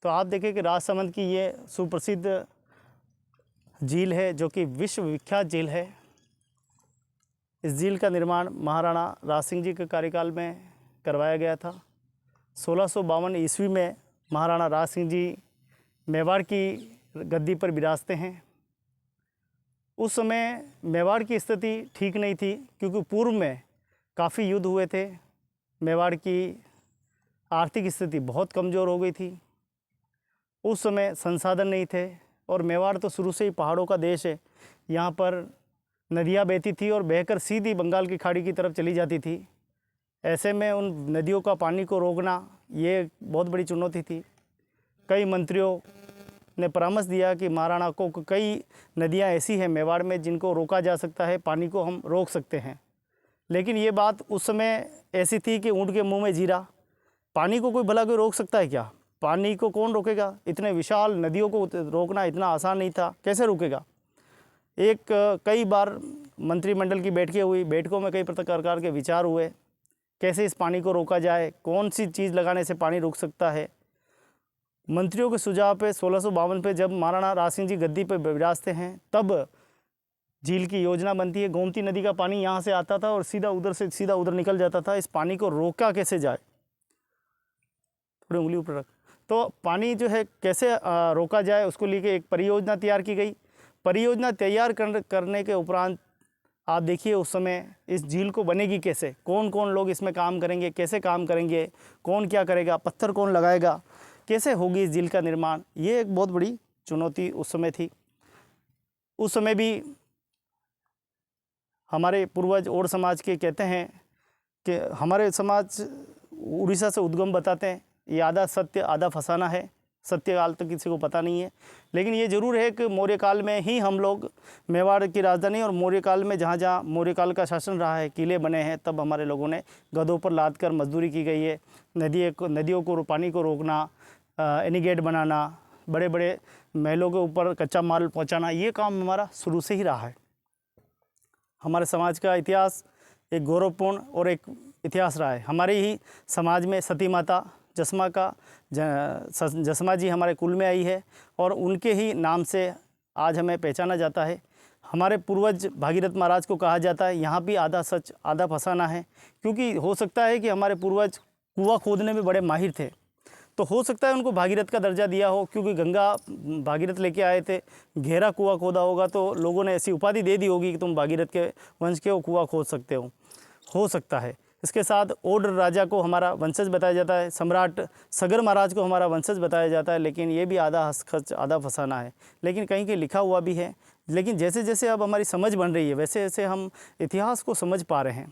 तो आप देखें कि राजसमंद की ये सुप्रसिद्ध झील है जो कि विश्व विख्यात झील है। इस झील का निर्माण महाराणा राज सिंह जी के कार्यकाल में करवाया गया था। 1652 ईस्वी में महाराणा राज सिंह जी मेवाड़ की गद्दी पर विराजते हैं। उस समय मेवाड़ की स्थिति ठीक नहीं थी क्योंकि पूर्व में काफ़ी युद्ध हुए थे। मेवाड़ की आर्थिक स्थिति बहुत कमज़ोर हो गई थी। उस समय संसाधन नहीं थे और मेवाड़ तो शुरू से ही पहाड़ों का देश है। यहाँ पर नदियाँ बहती थी और बहकर सीधी बंगाल की खाड़ी की तरफ चली जाती थी। ऐसे में उन नदियों का पानी को रोकना ये बहुत बड़ी चुनौती थी। कई मंत्रियों ने परामर्श दिया कि महाराणा को कई नदियाँ ऐसी हैं मेवाड़ में जिनको रोका जा सकता है, पानी को हम रोक सकते हैं। लेकिन ये बात उस समय ऐसी थी कि ऊँट के मुँह में जीरा। पानी को कोई भला कोई रोक सकता है क्या? पानी को कौन रोकेगा? इतने विशाल नदियों को रोकना इतना आसान नहीं था, कैसे रुकेगा? कई बार मंत्रिमंडल की बैठकें हुई, बैठकों में कई प्रकार के विचार हुए, कैसे इस पानी को रोका जाए, कौन सी चीज़ लगाने से पानी रुक सकता है। मंत्रियों के सुझाव पे 1652 पे जब महाराणा राज सिंह जी गद्दी पर विराजते हैं तब झील की योजना बनती है। गोमती नदी का पानी यहाँ से आता था और सीधा उधर से सीधा उधर निकल जाता था। इस पानी को रोका कैसे जाए? थोड़ी उंगली ऊपर रख। तो पानी जो है कैसे रोका जाए उसको लेके एक परियोजना तैयार की गई। परियोजना तैयार करने के उपरांत आप देखिए उस समय इस झील को बनेगी कैसे, कौन कौन लोग इसमें काम करेंगे, कैसे काम करेंगे, कौन क्या करेगा, पत्थर कौन लगाएगा, कैसे होगी इस झील का निर्माण। ये एक बहुत बड़ी चुनौती उस समय थी। उस समय भी हमारे पूर्वज और समाज के कहते हैं कि हमारे समाज उड़ीसा से उद्गम बताते हैं। ये आधा सत्य आधा फसाना है। सत्य काल तो किसी को पता नहीं है, लेकिन ये ज़रूर है कि मौर्य काल में ही हम लोग मेवाड़ की राजधानी और मौर्य काल में जहाँ जहाँ मौर्य काल का शासन रहा है, किले बने हैं, तब हमारे लोगों ने गधों पर लाद कर मजदूरी की गई है। नदियों को पानी को रोकना, एनीगेट बनाना, बड़े बड़े महलों के ऊपर कच्चा माल पहुँचाना, ये काम हमारा शुरू से ही रहा है। हमारे समाज का इतिहास एक गौरवपूर्ण और एक इतिहास रहा है। हमारे ही समाज में सती माता जसमा जी हमारे कुल में आई है और उनके ही नाम से आज हमें पहचाना जाता है। हमारे पूर्वज भागीरथ महाराज को कहा जाता है। यहाँ भी आधा सच आधा फसाना है, क्योंकि हो सकता है कि हमारे पूर्वज कुआं खोदने में बड़े माहिर थे, तो हो सकता है उनको भागीरथ का दर्जा दिया हो, क्योंकि गंगा भागीरथ लेके आए थे, गहरा कुआं खोदा होगा तो लोगों ने ऐसी उपाधि दे दी होगी कि तुम भागीरथ के वंश के हो, कुआं खोद सकते हो सकता है। इसके साथ ओड राजा को हमारा वंशज बताया जाता है, सम्राट सगर महाराज को हमारा वंशज बताया जाता है, लेकिन ये भी आधा हस्तखर्च आधा फसाना है। लेकिन कहीं के लिखा हुआ भी है। लेकिन जैसे जैसे अब हमारी समझ बन रही है वैसे वैसे हम इतिहास को समझ पा रहे हैं।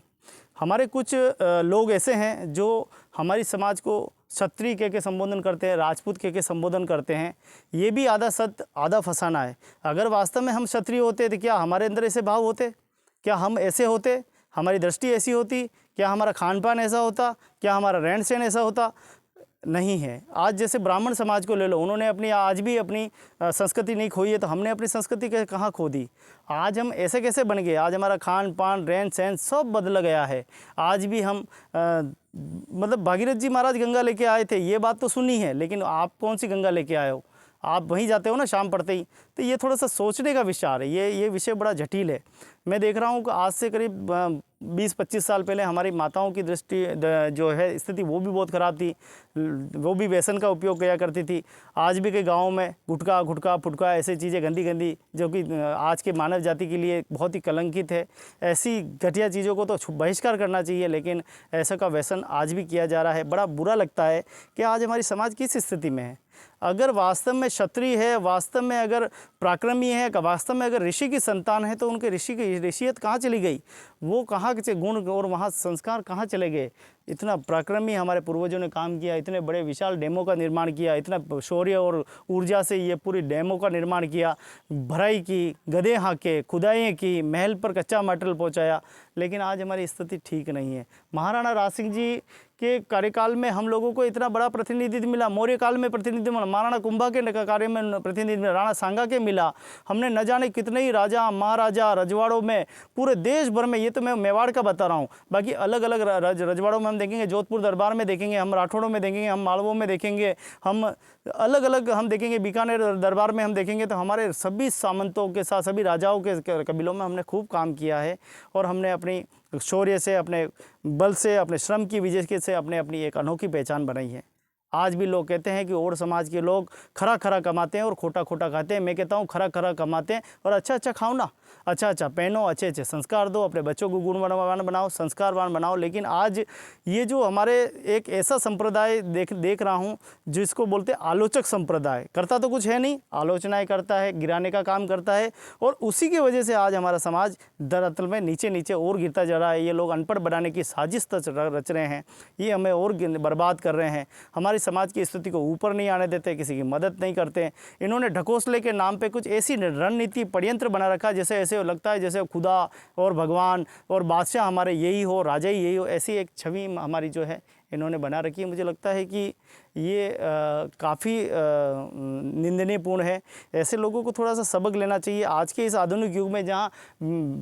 हमारे कुछ लोग ऐसे हैं जो हमारी समाज को क्षत्रिय कह के संबोधन करते हैं, राजपूत कह के संबोधन करते हैं। ये भी आधा सत्य आधा फसाना है। अगर वास्तव में हम क्षत्रिय होते तो क्या हमारे अंदर ऐसे भाव होते? क्या हम ऐसे होते? हमारी दृष्टि ऐसी होती? क्या हमारा खान पान ऐसा होता? क्या हमारा रहन सहन ऐसा होता? नहीं है। आज जैसे ब्राह्मण समाज को ले लो, उन्होंने आज भी अपनी संस्कृति नहीं खोई है, तो हमने अपनी संस्कृति कहाँ खो दी? आज हम ऐसे कैसे बन गए? आज हमारा खान पान रहन सहन सब बदल गया है। आज भी हम मतलब भागीरथ जी महाराज गंगा लेके आए थे, ये बात तो सुनी है, लेकिन आप कौन सी गंगा लेके आए हो? आप वहीं जाते हो ना शाम पड़ते ही। तो ये थोड़ा सा सोचने का विचार है। ये विषय बड़ा जटिल है। मैं देख रहा हूँ कि आज से करीब 20-25 साल पहले हमारी माताओं की दृष्टि जो है स्थिति वो भी बहुत ख़राब थी। वो भी व्यसन का उपयोग किया करती थी। आज भी कई गाँव में गुटखा फुटका ऐसी चीज़ें गंदी गंदी जो कि आज के मानव जाति के लिए बहुत ही कलंकित है। ऐसी घटिया चीज़ों को तो बहिष्कार करना चाहिए, लेकिन ऐसा का व्यसन आज भी किया जा रहा है। बड़ा बुरा लगता है कि आज हमारी समाज किस स्थिति में है। अगर वास्तव में क्षत्रिय है, वास्तव में अगर पराक्रमी है, वास्तव में अगर ऋषि की संतान है, तो उनके ऋषियत कहाँ चली गई? वो कहाँ के गुण और वहाँ संस्कार कहाँ चले गए? इतना पराक्रमी हमारे पूर्वजों ने काम किया, इतने बड़े विशाल डैमों का निर्माण किया, इतना शौर्य और ऊर्जा से ये पूरी डैमों का निर्माण किया, भराई की, गधे हाँके, खुदाइयाँ की, महल पर कच्चा मटेरियल पहुँचाया, लेकिन आज हमारी स्थिति ठीक नहीं है। महाराणा राज सिंह जी के कार्यकाल में हम लोगों को इतना बड़ा प्रतिनिधित्व मिला, मौर्य काल में प्रतिनिधित्व मिला, महाराणा कुंभा के कार्य में प्रतिनिधित्व मिला, राणा सांगा के मिला। हमने न जाने कितने ही राजा महाराजा रजवाड़ों में पूरे देश भर में, ये तो मैं मेवाड़ का बता रहा हूँ, बाकी अलग अलग रजवाड़ों में हम देखेंगे, जोधपुर दरबार में देखेंगे, हम राठौड़ों में देखेंगे, हम मालवों में देखेंगे, हम अलग अलग हम देखेंगे, बीकानेर दरबार में हम देखेंगे, तो हमारे सभी सामंतों के साथ, सभी राजाओं के कबीलों में हमने खूब काम किया है। और हमने अपनी शौर्य से, अपने बल से, अपने श्रम की वजह से अपनी एक अनोखी पहचान बनाई है। आज भी लोग कहते हैं कि और समाज के लोग खरा खरा कमाते हैं और खोटा खोटा खाते हैं। मैं कहता हूँ खरा खरा कमाते हैं और अच्छा अच्छा खाओ ना, अच्छा अच्छा पहनो, अच्छे अच्छे संस्कार दो, अपने बच्चों को गुणवान बनाओ, संस्कारवान बनाओ। लेकिन आज ये जो हमारे एक ऐसा संप्रदाय देख रहा हूँ जिसको बोलते आलोचक संप्रदाय, करता तो कुछ है नहीं, आलोचनाएँ करता है, गिराने का काम करता है, और उसी की वजह से आज हमारा समाज दरअसल में नीचे नीचे और गिरता जा रहा है। ये लोग अनपढ़ बनाने की साजिश रच रहे हैं, ये हमें और बर्बाद कर रहे हैं, हमारी समाज की स्थिति को ऊपर नहीं आने देते, किसी की मदद नहीं करते। इन्होंने ढकोसले के नाम पे कुछ ऐसी रणनीति षड्यंत्र बना रखा जैसे ऐसे लगता है जैसे खुदा और भगवान और बादशाह हमारे यही हो, राजा ही यही हो, ऐसी एक छवि हमारी जो है इन्होंने बना रखी है। मुझे लगता है कि ये काफ़ी निंदनीयपूर्ण है। ऐसे लोगों को थोड़ा सा सबक लेना चाहिए। आज के इस आधुनिक युग में जहाँ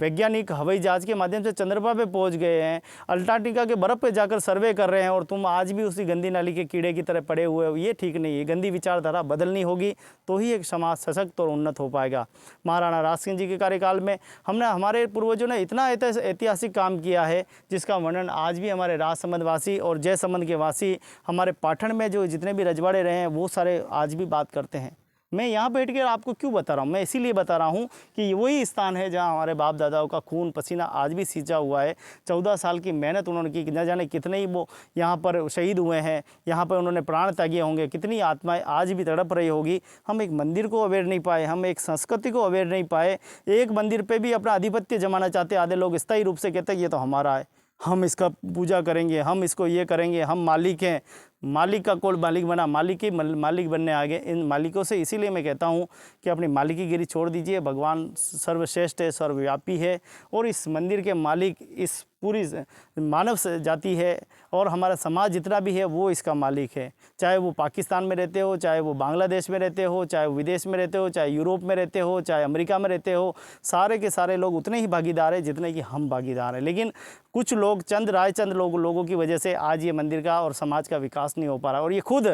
वैज्ञानिक हवाई जहाज़ के माध्यम से चंद्रमा पे पहुँच गए हैं, अंटार्कटिका के बर्फ़ पे जाकर सर्वे कर रहे हैं, और तुम आज भी उसी गंदी नाली के कीड़े की तरह पड़े हुए हो, ये ठीक नहीं है। गंदी विचारधारा बदलनी होगी तो ही एक समाज सशक्त और उन्नत हो पाएगा। महाराणा राज सिंह जी के कार्यकाल में हमारे पूर्वजों ने इतना ऐतिहासिक काम किया है जिसका वर्णन आज भी हमारे राजसमंद वासी और जयसमंद के वासी, हमारे पाटन में जो जितने भी रजवाड़े रहे हैं वो सारे आज भी बात करते हैं। मैं यहाँ बैठ कर आपको क्यों बता रहा हूँ, मैं इसीलिए बता रहा हूँ कि वही स्थान है जहाँ हमारे बाप दादाओं का खून पसीना आज भी सींचा हुआ है। 14 साल की मेहनत उन्होंने की, न जाने कितने ही वो यहाँ पर शहीद हुए हैं, यहाँ पर उन्होंने प्राण त्यागे होंगे, कितनी आत्माएं आज भी तड़प रही होगी। हम एक मंदिर को अवेयर नहीं पाए, हम एक संस्कृति को अवेयर नहीं पाए, एक मंदिर पर भी अपना आधिपत्य जमाना चाहते। आधे लोग स्थायी रूप से कहते हैं ये तो हमारा है, हम इसका पूजा करेंगे, हम इसको ये करेंगे, हम मालिक हैं। मालिक का कौन मालिक बना, मालिक ही मालिक बनने आ गए। इन मालिकों से इसीलिए मैं कहता हूँ कि अपनी मालिकीगिरी छोड़ दीजिए। भगवान सर्वश्रेष्ठ है, सर्वव्यापी है, और इस मंदिर के मालिक इस पूरी मानव जाति है, और हमारा समाज जितना भी है वो इसका मालिक है। चाहे वो पाकिस्तान में रहते हो, चाहे वो बांग्लादेश में रहते हो, चाहे वो विदेश में रहते हो, चाहे यूरोप में रहते हो, चाहे अमेरिका में रहते हो, सारे के सारे लोग उतने ही भागीदार हैं जितने कि हम भागीदार हैं। लेकिन कुछ लोग, चंद रायचंद लोगों की वजह से आज ये मंदिर का और समाज का विकास नहीं हो पा रहा। और ये खुद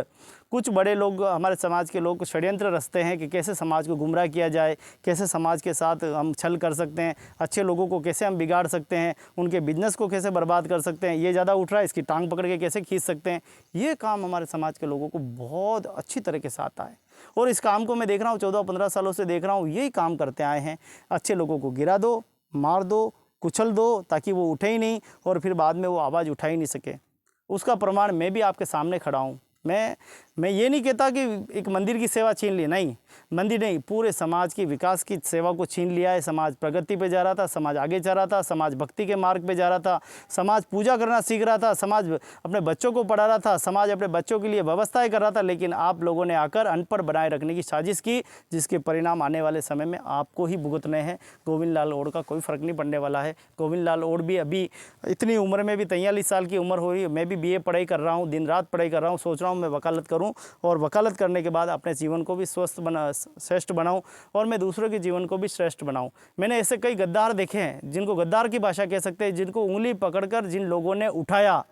कुछ बड़े लोग, हमारे समाज के लोग षड्यंत्र रचते हैं कि कैसे समाज को गुमराह किया जाए, कैसे समाज के साथ हम छल कर सकते हैं, अच्छे लोगों को कैसे हम बिगाड़ सकते हैं, उनके बिजनेस को कैसे बर्बाद कर सकते हैं, ये ज़्यादा उठ रहा है इसकी टांग पकड़ के कैसे खींच सकते हैं। ये काम हमारे समाज के लोगों को बहुत अच्छी तरीके से आता है, और इस काम को मैं देख रहा हूँ 14-15 सालों से देख रहा हूँ, यही काम करते आए हैं। अच्छे लोगों को गिरा दो, मार दो, कुचल दो, ताकि वो उठे ही नहीं और फिर बाद में वो आवाज़ उठा ही नहीं सके। उसका प्रमाण मैं भी आपके सामने खड़ा हूँ। मैं ये नहीं कहता कि एक मंदिर की सेवा छीन ली, नहीं, मंदिर नहीं, पूरे समाज की विकास की सेवा को छीन लिया है। समाज प्रगति पे जा रहा था, समाज आगे जा रहा था, समाज भक्ति के मार्ग पे जा रहा था, समाज पूजा करना सीख रहा था, समाज अपने बच्चों को पढ़ा रहा था, समाज अपने बच्चों के लिए व्यवस्थाएं कर रहा था। लेकिन आप लोगों ने आकर अनपढ़ बनाए रखने की साजिश की, जिसके परिणाम आने वाले समय में आपको ही भुगतने हैं। गोविंद लाल ओड का कोई फ़र्क नहीं पड़ने वाला है। गोविंद लाल ओड भी अभी इतनी उम्र में भी 43 साल की उम्र हुई, मैं भी BA पढ़ाई कर रहा हूँ, दिन रात पढ़ाई कर रहा हूँ, सोच रहा हूँ मैं वकालत करूँ, और वकालत करने के बाद अपने जीवन को भी श्रेष्ठ बनाऊं, और मैं दूसरों के जीवन को भी श्रेष्ठ बनाऊं। मैंने ऐसे कई गद्दार देखे हैं, जिनको गद्दार की भाषा कह सकते हैं, जिनको उंगली पकड़कर जिन लोगों ने उठाया,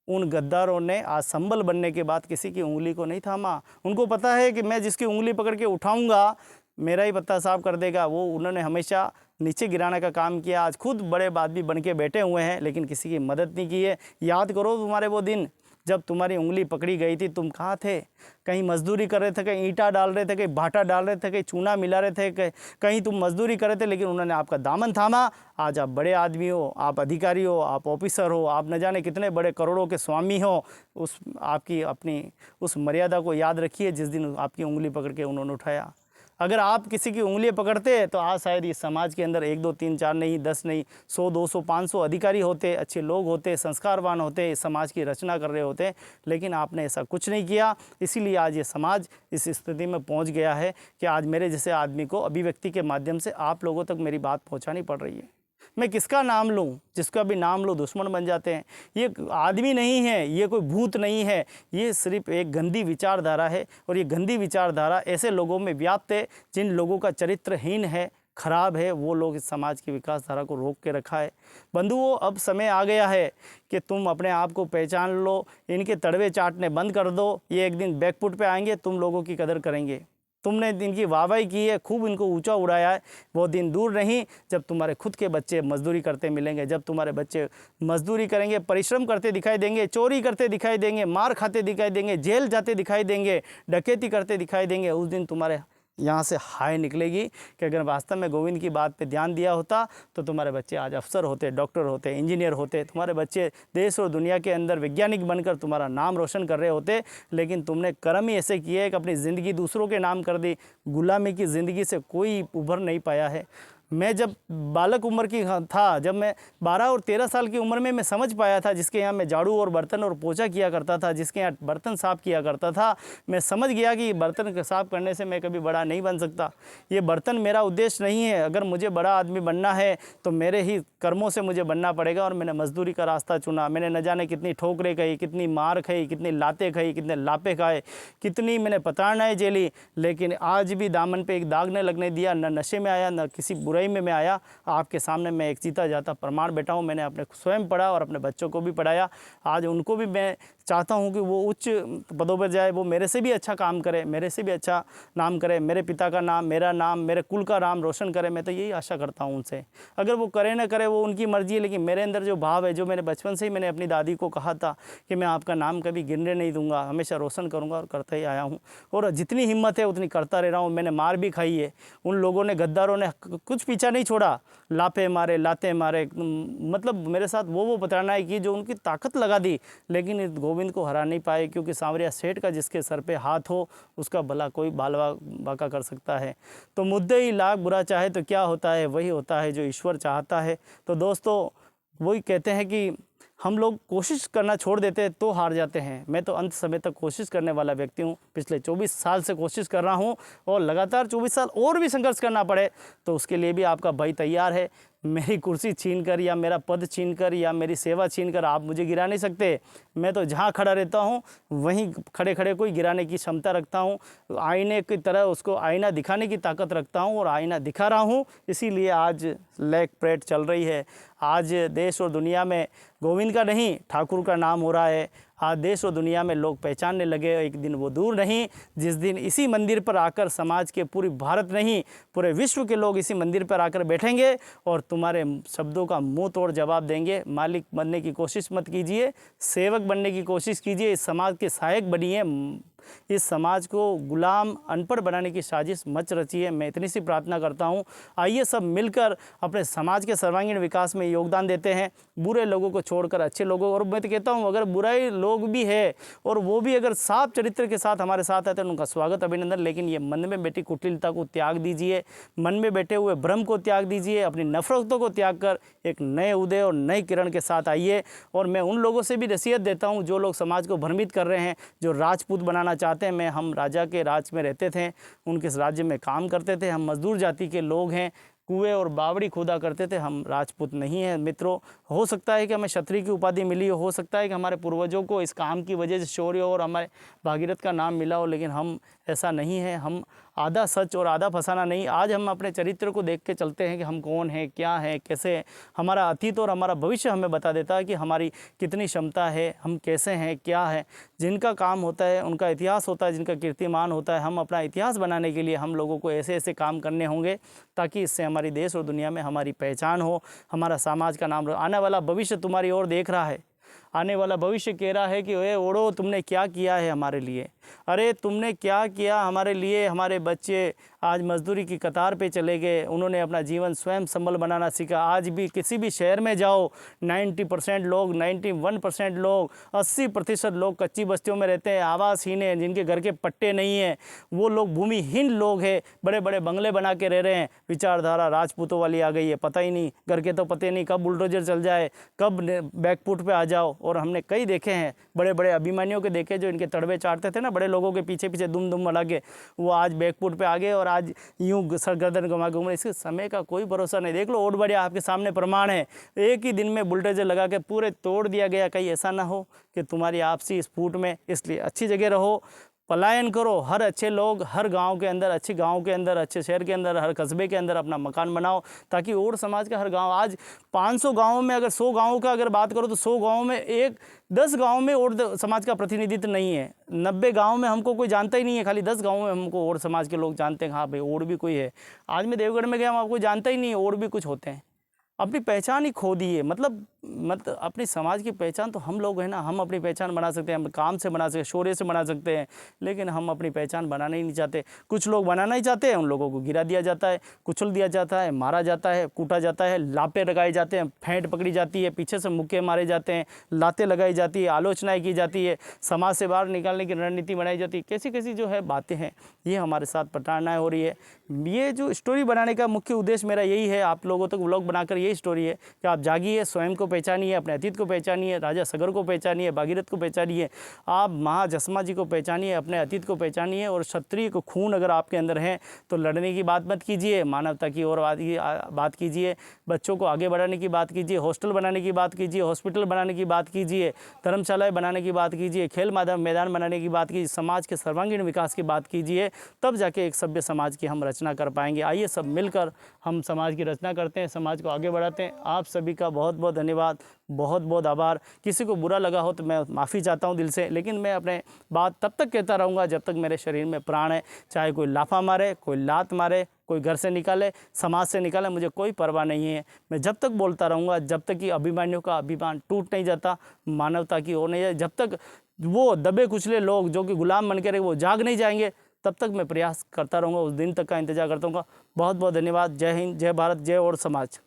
उन गद्दारों ने आज संबल बनने के बाद किसी की उंगली को नहीं थामा। उनको पता है कि मैं जिसकी उंगली पकड़ के उठाऊंगा मेरा ही पत्ता साफ कर देगा। वो उन्होंने हमेशा नीचे गिराने का काम किया। आज खुद बड़े आदमी बन के बैठे हुए हैं, लेकिन किसी की मदद नहीं की है। याद करो तुम्हारे वो दिन जब तुम्हारी उंगली पकड़ी गई थी, तुम कहाँ थे? कहीं मजदूरी कर रहे थे, कहीं ईंटा डाल रहे थे, कहीं भाटा डाल रहे थे, कहीं चूना मिला रहे थे, कहीं तुम मजदूरी कर रहे थे, लेकिन उन्होंने आपका दामन थामा। आज आप बड़े आदमी हो, आप अधिकारी हो, आप ऑफिसर हो, आप न जाने कितने बड़े करोड़ों के स्वामी हो। उस आपकी अपनी उस मर्यादा को याद रखिए जिस दिन आपकी उंगली पकड़ के उन्होंने उठाया। अगर आप किसी की उंगली पकड़ते तो आज शायद इस समाज के अंदर 1 2 3 4 नहीं 10 नहीं 100 200 500 अधिकारी होते, अच्छे लोग होते, संस्कारवान होते, इस समाज की रचना कर रहे होते। लेकिन आपने ऐसा कुछ नहीं किया, इसीलिए आज ये समाज इस स्थिति में पहुंच गया है कि आज मेरे जैसे आदमी को अभिव्यक्ति के माध्यम से आप लोगों तक मेरी बात पहुंचानी पड़ रही है। मैं किसका नाम लूँ? जिसका भी नाम लो दुश्मन बन जाते हैं। ये आदमी नहीं है, ये कोई भूत नहीं है, ये सिर्फ एक गंदी विचारधारा है। और ये गंदी विचारधारा ऐसे लोगों में व्याप्त है जिन लोगों का चरित्रहीन है, खराब है, वो लोग इस समाज की विकास धारा को रोक के रखा है। बंधुओं, अब समय आ गया है कि तुम अपने आप को पहचान लो, इनके तड़वे चाटने बंद कर दो। ये एक दिन बैकफुट पे आएंगे, तुम लोगों की कदर करेंगे। तुमने इनकी वाहवाही की है, खूब इनको ऊंचा उड़ाया है, वो दिन दूर नहीं जब तुम्हारे खुद के बच्चे मजदूरी करते मिलेंगे, जब तुम्हारे बच्चे मजदूरी करेंगे, परिश्रम करते दिखाई देंगे, चोरी करते दिखाई देंगे, मार खाते दिखाई देंगे, जेल जाते दिखाई देंगे, डकैती करते दिखाई देंगे। उस दिन तुम्हारे यहाँ से हाय निकलेगी कि अगर वास्तव में गोविंद की बात पे ध्यान दिया होता तो तुम्हारे बच्चे आज अफसर होते, डॉक्टर होते, इंजीनियर होते, तुम्हारे बच्चे देश और दुनिया के अंदर वैज्ञानिक बनकर तुम्हारा नाम रोशन कर रहे होते। लेकिन तुमने कर्म ही ऐसे किए कि अपनी ज़िंदगी दूसरों के नाम कर दी। गुलामी की ज़िंदगी से कोई उभर नहीं पाया है। मैं जब बालक उम्र की था, जब मैं 12 और 13 साल की उम्र में मैं समझ पाया था, जिसके यहाँ मैं झाड़ू और बर्तन और पोछा किया करता था, जिसके यहाँ बर्तन साफ़ किया करता था, मैं समझ गया कि बर्तन साफ़ करने से मैं कभी बड़ा नहीं बन सकता। ये बर्तन मेरा उद्देश्य नहीं है। अगर मुझे बड़ा आदमी बनना है तो मेरे ही कर्मों से मुझे बनना पड़ेगा। और मैंने मजदूरी का रास्ता चुना। मैंने न जाने कितनी ठोकरें खाई, कितनी मार खाई, कितनी लातें खाई, कितने लापे खाए, कितनी मैंने प्रताड़नाएँ झेली, लेकिन आज भी दामन पे एक दाग न लगने दिया। न नशे में आया, न किसी बुराई में मैं आया। आपके सामने मैं एक जीता जाता प्रमाण बैठा हूँ। मैंने अपने स्वयं पढ़ा और अपने बच्चों को भी पढ़ाया। आज उनको भी मैं चाहता हूँ कि वो उच्च पदों पर जाए, वो मेरे से भी अच्छा काम करे, मेरे से भी अच्छा नाम करे, मेरे पिता का नाम, मेरा नाम, मेरे कुल का नाम रोशन करे। मैं तो यही आशा करता हूँ उनसे। अगर वो करे ना करे वो उनकी मर्जी है, लेकिन मेरे अंदर जो भाव है, जो मैंने बचपन से ही मैंने अपनी दादी को कहा था कि मैं आपका नाम कभी गिरने नहीं दूंगा, हमेशा रोशन करूँगा, और करता ही आया हूँ। और जितनी हिम्मत है उतनी करता रह रहा हूँ। मैंने मार भी खाई है। उन लोगों ने, गद्दारों ने कुछ पीछा नहीं छोड़ा, लापे मारे, लाते मारे, मतलब मेरे साथ वो प्रताड़नाएं की जो उनकी ताकत लगा दी, लेकिन इस गोविंद को हरा नहीं पाए। क्योंकि सांवरिया सेठ का जिसके सर पे हाथ हो उसका भला कोई बालवा बाका कर सकता है। तो मुद्दे ही लाख बुरा चाहे तो क्या होता है, वही होता है जो ईश्वर चाहता है। तो दोस्तों, वही कहते हैं कि हम लोग कोशिश करना छोड़ देते हैं तो हार जाते हैं। मैं तो अंत समय तक कोशिश करने वाला व्यक्ति हूँ। पिछले 24 साल से कोशिश कर रहा हूँ, और लगातार 24 साल और भी संघर्ष करना पड़े तो उसके लिए भी आपका भाई तैयार है। मेरी कुर्सी छीनकर या मेरा पद छीनकर या मेरी सेवा छीनकर आप मुझे गिरा नहीं सकते। मैं तो जहाँ खड़ा रहता हूँ वहीं खड़े खड़े कोई गिराने की क्षमता रखता हूँ। आईने की तरह उसको आईना दिखाने की ताकत रखता हूँ, और आईना दिखा रहा हूँ। इसीलिए आज लेग परेड चल रही है। आज देश और दुनिया में गोविंद का नहीं, ठाकुर का नाम हो रहा है। आज देश और दुनिया में लोग पहचानने लगे। एक दिन वो दूर नहीं जिस दिन इसी मंदिर पर आकर समाज के, पूरी भारत नहीं पूरे विश्व के लोग इसी मंदिर पर आकर बैठेंगे और तुम्हारे शब्दों का मुंह तोड़ जवाब देंगे। मालिक बनने की कोशिश मत कीजिए, सेवक बनने की कोशिश कीजिए। इस समाज के सहायक बनिए। इस समाज को गुलाम, अनपढ़ बनाने की साजिश मच रची है। मैं इतनी सी प्रार्थना करता हूँ, आइए सब मिलकर अपने समाज के सर्वांगीण विकास में योगदान देते हैं। बुरे लोगों को छोड़कर अच्छे लोगों, और मैं तो कहता हूँ अगर बुराई लोग भी है और वो भी अगर साफ चरित्र के साथ हमारे साथ आते हैं, उनका स्वागत, अभिनंदन। लेकिन ये मन में बैठी कुटिलता को त्याग दीजिए, मन में बैठे हुए भ्रम को त्याग दीजिए, अपनी नफरतों को त्याग कर एक नए उदय और नई किरण के साथ आइए। और मैं उन लोगों से भी नसीहत देता हूँ जो लोग समाज को भ्रमित कर रहे हैं, जो राजपूत बनाना चाहते हैं। हम राजा के राज में रहते थे, उनके राज्य में काम करते थे। हम मजदूर जाति के लोग हैं, कुएं और बावड़ी खोदा करते थे। हम राजपूत नहीं हैं मित्रों। हो सकता है कि हमें क्षत्रिय की उपाधि मिली हो सकता है कि हमारे पूर्वजों को इस काम की वजह से शौर्य और हमारे भागीरथ का नाम मिला हो, लेकिन हम ऐसा नहीं है। हम आधा सच और आधा फसाना नहीं। आज हम अपने चरित्र को देख के चलते हैं कि हम कौन हैं, क्या हैं, कैसे हैं। हमारा अतीत और हमारा भविष्य हमें बता देता है कि हमारी कितनी क्षमता है, हम कैसे हैं, क्या है। जिनका काम होता है उनका इतिहास होता है, जिनका कीर्तिमान होता है। हम अपना इतिहास बनाने के लिए हम लोगों को ऐसे ऐसे काम करने होंगे ताकि इससे हमारी देश और दुनिया में हमारी पहचान हो, हमारा समाज का नाम। आने वाला भविष्य तुम्हारी ओर देख रहा है। आने वाला भविष्य कह रहा है कि ओए ओड़ो, तुमने क्या किया है हमारे लिए। अरे तुमने क्या किया हमारे लिए। हमारे बच्चे आज मजदूरी की कतार पे चले गए, उन्होंने अपना जीवन स्वयं संबल बनाना सीखा। आज भी किसी भी शहर में जाओ, 90% लोग, 91% लोग, 80% लोग कच्ची बस्तियों में रहते हैं, आवासहीन हैं, जिनके घर के पट्टे नहीं हैं। वो लोग भूमिहीन लोग हैं, बड़े बड़े बंगले बना के रह रहे हैं। विचारधारा राजपूतों वाली आ गई है, पता ही नहीं, घर के तो पते नहीं कब बुलडोजर चल जाए, कब बैकफुट पे आ जाओ। और हमने कई देखे हैं, बड़े बड़े अभिमानियों के देखे जो इनके तड़वे चाटते थे ना, बड़े लोगों के पीछे पीछे दुम दुम लगा के, वो आज बैकफुट पे आ गए और आज यूं सर गर्दन घुमा के घूम रहे। इसके समय का कोई भरोसा नहीं। देख लो ओट बढ़िया आपके सामने प्रमाण है, एक ही दिन में बुलडोजर लगा के पूरे तोड़ दिया गया। कहीं ऐसा ना हो कि तुम्हारी आपसी स्फूट में, इसलिए अच्छी जगह रहो, पलायन करो। हर अच्छे लोग हर गांव के अंदर, अच्छे गांव के अंदर, अच्छे शहर के अंदर, हर कस्बे के अंदर अपना मकान बनाओ, ताकि और समाज का हर गांव, आज 500 गांवों में अगर 100 गांवों का अगर बात करो तो 100 गांवों में 10 गांव में और समाज का प्रतिनिधित्व नहीं है। 90 गांव में हमको कोई जानता ही नहीं है, खाली 10 गाँव में हमको और समाज के लोग जानते हैं। हाँ भाई और भी कोई है। आज मैं देवगढ़ में गया, हम आपको जानता ही नहीं है, और भी कुछ होते हैं। अपनी पहचान ही खो दी है। मतलब अपनी समाज की पहचान तो हम लोग हैं ना, हम अपनी पहचान बना सकते हैं, हम काम से बना सकते हैं, शौर्य से बना सकते हैं, लेकिन हम अपनी पहचान बनाना ही नहीं चाहते। कुछ लोग बनाना ही चाहते हैं, उन लोगों को गिरा दिया जाता है, कुचल दिया जाता है, मारा जाता है, कूटा जाता है, लापे लगाए जाते हैं, फेंट पकड़ी जाती है, पीछे से मुक्के मारे जाते हैं, लातें लगाई जाती है, आलोचनाएँ की जाती है, समाज से बाहर निकालने की रणनीति बनाई जाती है। कैसी कैसी जो है बातें हैं, ये हमारे साथ प्रताड़नाएँ हो रही है। ये जो स्टोरी बनाने का मुख्य उद्देश्य मेरा यही है, आप लोगों तक व्लॉग बनाकर यही स्टोरी है कि आप जागिए, स्वयं को पहचानिए, अपने अतीत को पहचानिए, राजा सगर को पहचानिए, भागीरथ को पहचानिए, आप महाजस्मा जी को पहचानिए, अपने अतीत को पहचानिए। और क्षत्रिय को खून अगर आपके अंदर है तो लड़ने की बात मत कीजिए, मानवता की और बात कीजिए, बच्चों को आगे बढ़ाने की बात कीजिए, हॉस्टल बनाने की बात कीजिए, हॉस्पिटल बनाने की बात कीजिए, धर्मशालाएँ बनाने की बात कीजिए, खेल मैदान बनाने की बात कीजिए, समाज के सर्वांगीण विकास की बात कीजिए, तब जाके एक सभ्य समाज की हम रचना कर पाएंगे। आइए सब मिलकर हम समाज की रचना करते हैं, समाज को आगे बढ़ाते हैं। आप सभी का बहुत बहुत धन्यवाद, बहुत बहुत आभार। किसी को बुरा लगा हो तो मैं माफ़ी चाहता हूं दिल से, लेकिन मैं अपने बात तब तक कहता रहूँगा जब तक मेरे शरीर में प्राण है। चाहे कोई लाफा मारे, कोई लात मारे, कोई घर से निकाले, समाज से निकाले, मुझे कोई परवाह नहीं है। मैं जब तक बोलता रहूँगा, जब तक कि अभिमानियों का अभिमान टूट नहीं जाता, मानवता की ओर नहीं जाए, जब तक वो दबे कुचले लोग जो कि गुलाम बन के रहे वो जाग नहीं जाएंगे, तब तक मैं प्रयास करता रहूँगा। उस दिन तक का इंतजार करता हूँ। बहुत बहुत धन्यवाद। जय हिंद, जय भारत, जय और समाज।